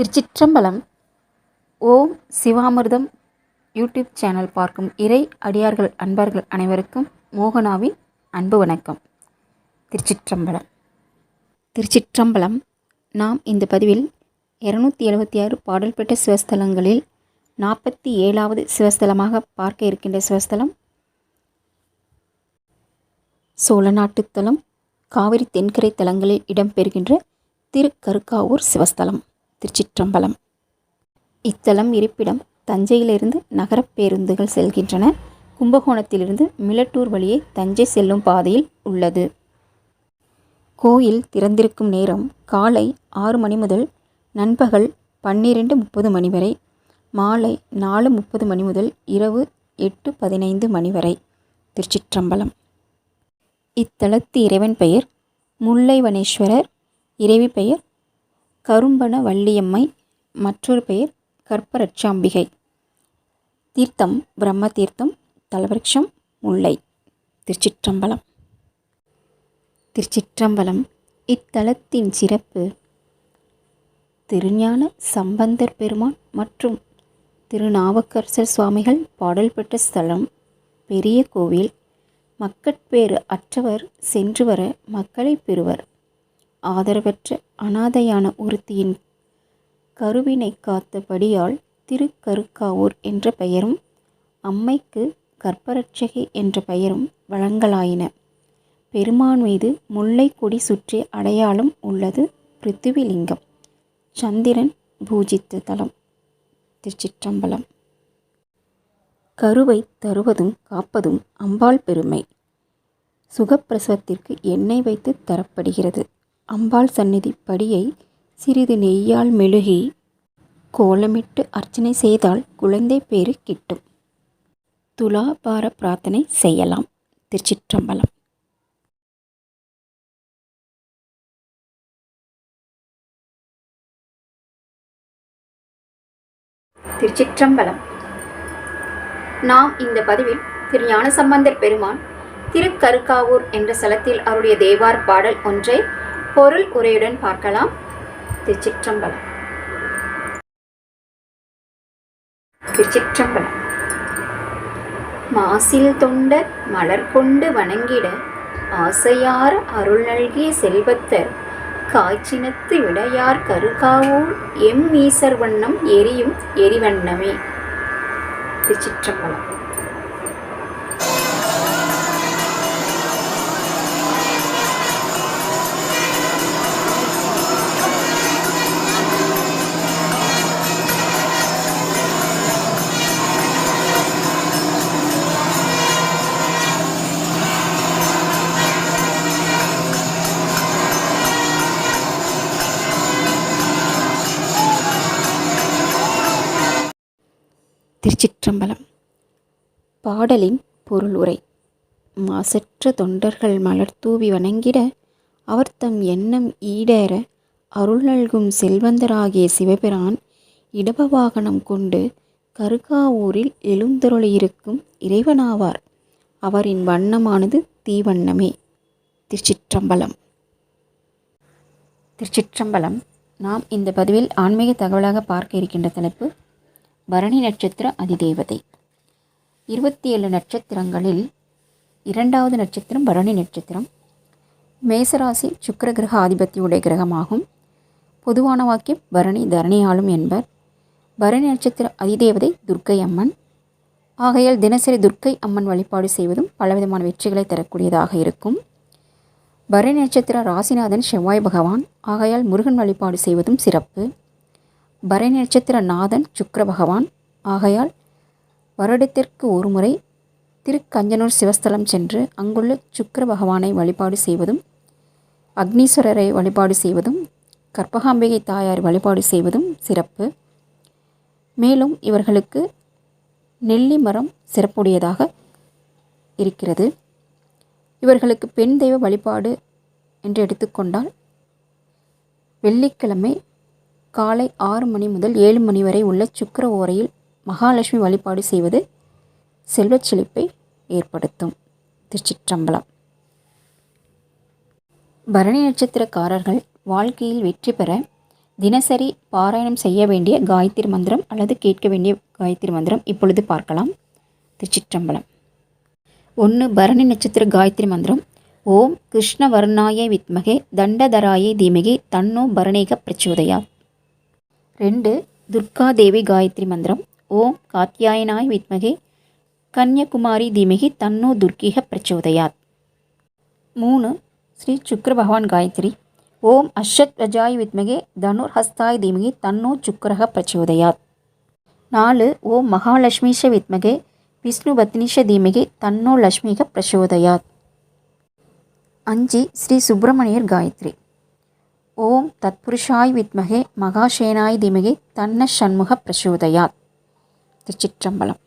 திருச்சிற்றம்பலம். ஓம் சிவாமிர்தம் YouTube channel பார்க்கும் இறை அடியார்கள் அன்பர்கள் அனைவருக்கும் மோகனாவின் அன்பு வணக்கம். திருச்சிற்றம்பலம். நாம் இந்த பதிவில் 276 பாடல் பெற்ற சிவஸ்தலங்களில் 47வது சிவஸ்தலமாக பார்க்க இருக்கின்ற சிவஸ்தலம் சோழநாட்டுத்தலம் காவிரி தென்கரை தலங்களில் இடம்பெறுகின்ற திருக்கருக்காவூர் சிவஸ்தலம். திருச்சிற்றம்பலம். இத்தலம் இருப்பிடம் தஞ்சையிலிருந்து நகரப் பேருந்துகள் செல்கின்றன. கும்பகோணத்திலிருந்து மிலட்டூர் வழியே தஞ்சை செல்லும் பாதையில் உள்ளது. கோயில் திறந்திருக்கும் நேரம் காலை 6 மணி முதல் நண்பகல் 12:30 மணி வரை, மாலை 4:30 மணி முதல் இரவு 8:15 மணி வரை. திருச்சிற்றம்பலம். இத்தலத்து இறைவன் பெயர் முல்லைவனேஸ்வரர், இறைவி பெயர் கரும்பன வள்ளியம்மை, மற்றொரு பெயர் கற்பரட்சாம்பிகை. தீர்த்தம் பிரம்ம தீர்த்தம், தலவிருட்சம் முல்லை. திருச்சிற்றம்பலம். திருச்சிற்றம்பலம். இத்தலத்தின் சிறப்பு திருஞான சம்பந்தர் பெருமான் மற்றும் திருநாவுக்கரசர் சுவாமிகள் பாடல் பெற்ற ஸ்தலம். பெரிய கோவில். மக்கட்பேறு அற்றவர் சென்று வர மக்களை பெறுவர். ஆதரவற்ற அனாதையான ஒருத்தியின் கருவினை காத்தபடியால் திருக்கருக்காவூர் என்ற பெயரும் அம்மைக்கு கற்பரட்சகி என்ற பெயரும் வழங்கலாயின. பெருமான் மீது முல்லை கொடி சுற்றிய அடையாளம் உள்ளது. பிருத்திவிலிங்கம். சந்திரன் பூஜித்த தலம். திருச்சிற்றம்பலம். கருவை தருவதும் காப்பதும் அம்பாள் பெருமை. சுகப்பிரசவத்திற்கு எண்ணெய் வைத்து தரப்படுகிறது. அம்பாள் சந்நிதி படியை சிறிது நெய்யால் மெழுகி கோலமிட்டு அர்ச்சனை செய்தால் குழந்தை பேறு கிட்டும். துலாபார பிரார்த்தனை செய்யலாம். திருச்சிற்றம்பலம். திருச்சிற்றம்பலம். நாம் இந்த பதிவில் திரு ஞானசம்பந்தர் பெருமான் திருக்கருக்காவூர் என்ற ஸ்தலத்தில் அவருடைய தேவார் பாடல் ஒன்றை பொருள் உரையுடன் பார்க்கலாம். திருச்சிற்றம்பலம். திருச்சிற்றம்பலம். மாசில் தொண்டர் மலர் கொண்டு வணங்கிட ஆசையார் அருள் நல்கிய செல்வத்தர் காய்ச்சினத்து விடையார் கருக்காவூர் எம் ஈசர் வண்ணம் எரியும் எரிவண்ணமே. திருச்சிற்றம்பலம். திருச்சிற்றம்பலம். பாடலின் பொருள் உரை. மாசற்ற தொண்டர்கள் மலர் தூவி வணங்கிட அவர்தம் எண்ணம் ஈடேற அருள் நல்கும் செல்வந்தராகிய சிவபிரான் இடப வாகனம் கொண்டு கருக்காவூரில் எழுந்தருளியிருக்கும் இறைவனாவார். அவரின் வண்ணமானது தீவண்ணமே. திருச்சிற்றம்பலம். திருச்சிற்றம்பலம். நாம் இந்த பதிவில் ஆன்மீக தகவலாக பார்க்க இருக்கின்ற தலைப்பு பரணி நட்சத்திர அதிதேவதை. 27 நட்சத்திரங்களில் 2வது நட்சத்திரம் பரணி நட்சத்திரம். மேசராசி சுக்கிர கிரக ஆதிபத்தியுடைய கிரகமாகும். பொதுவான வாக்கியம் பரணி தரணி ஆளும் என்பர். பரணி நட்சத்திர அதிதேவதை துர்க்கை அம்மன். ஆகையால் தினசரி துர்க்கை அம்மன் வழிபாடு செய்வதும் பலவிதமான வெற்றிகளை தரக்கூடியதாக இருக்கும். பரணி நட்சத்திர ராசிநாதன் செவ்வாய் பகவான். ஆகையால் முருகன் வழிபாடு செய்வதும் சிறப்பு. பரணி நட்சத்திர நாதன் சுக்கிர பகவான். ஆகையால் வருடத்திற்கு ஒரு முறை திருக்கஞ்சனூர் சிவஸ்தலம் சென்று அங்குள்ள சுக்கிர பகவானை வழிபாடு செய்வதும், அக்னீஸ்வரரை வழிபாடு செய்வதும், கற்பகாம்பிகை தாயார் வழிபாடு செய்வதும் சிறப்பு. மேலும் இவர்களுக்கு நெல்லி மரம் சிறப்புடையதாக இருக்கிறது. இவர்களுக்கு பெண் தெய்வ வழிபாடு என்று எடுத்துக்கொண்டால் வெள்ளிக்கிழமை காலை 6 மணி முதல் 7 மணி வரை உள்ள சுக்கிர ஓரையில் மகாலட்சுமி வழிபாடு செய்வது செல்வச் செழிப்பை ஏற்படுத்தும். திருச்சிற்றம்பலம். பரணி நட்சத்திரக்காரர்கள் வாழ்க்கையில் வெற்றி பெற தினசரி பாராயணம் செய்ய வேண்டிய காயத்ரி மந்திரம் அல்லது கேட்க வேண்டிய காயத்ரி மந்திரம் இப்பொழுது பார்க்கலாம். திருச்சிற்றம்பலம். 1. பரணி நட்சத்திர காயத்ரி மந்திரம். ஓம் கிருஷ்ணவர்ணாய வித்மகே தண்டதராய தீமகே தன்னோ பரணேக பிரச்சோதயாத். 2. துர்காதேவி காயத்ரி மந்திரம். ஓம் காத்யாயனாய வித்மகே கன்யகுமாரி தீமகி தன்னோ துர்கிக பிரச்சோதயாத். 3. ஸ்ரீ சுக்ர பகவான் காயத்ரி. ஓம் அஷத்வஜாய் வித்மகே தனுர்ஹஸ்தாய் தீமகி தன்னோ சுக்கரக பிரச்சோதயாத். 4. ஓம் மகாலட்சுமிஷ வித்மகே விஷ்ணு பத்னிஷ தீமகி தன்னோ லக்ஷ்மிக பிரச்சோதயாத். 5. ஸ்ரீ சுப்பிரமணியர் காயத்ரி. ஓம் தத்புருஷாய் வித்மகே மகாசேனாய் தீமகி தன்ன ஷண்முக பிரச்சோதயாத். திருச்சிற்றம்பலம்.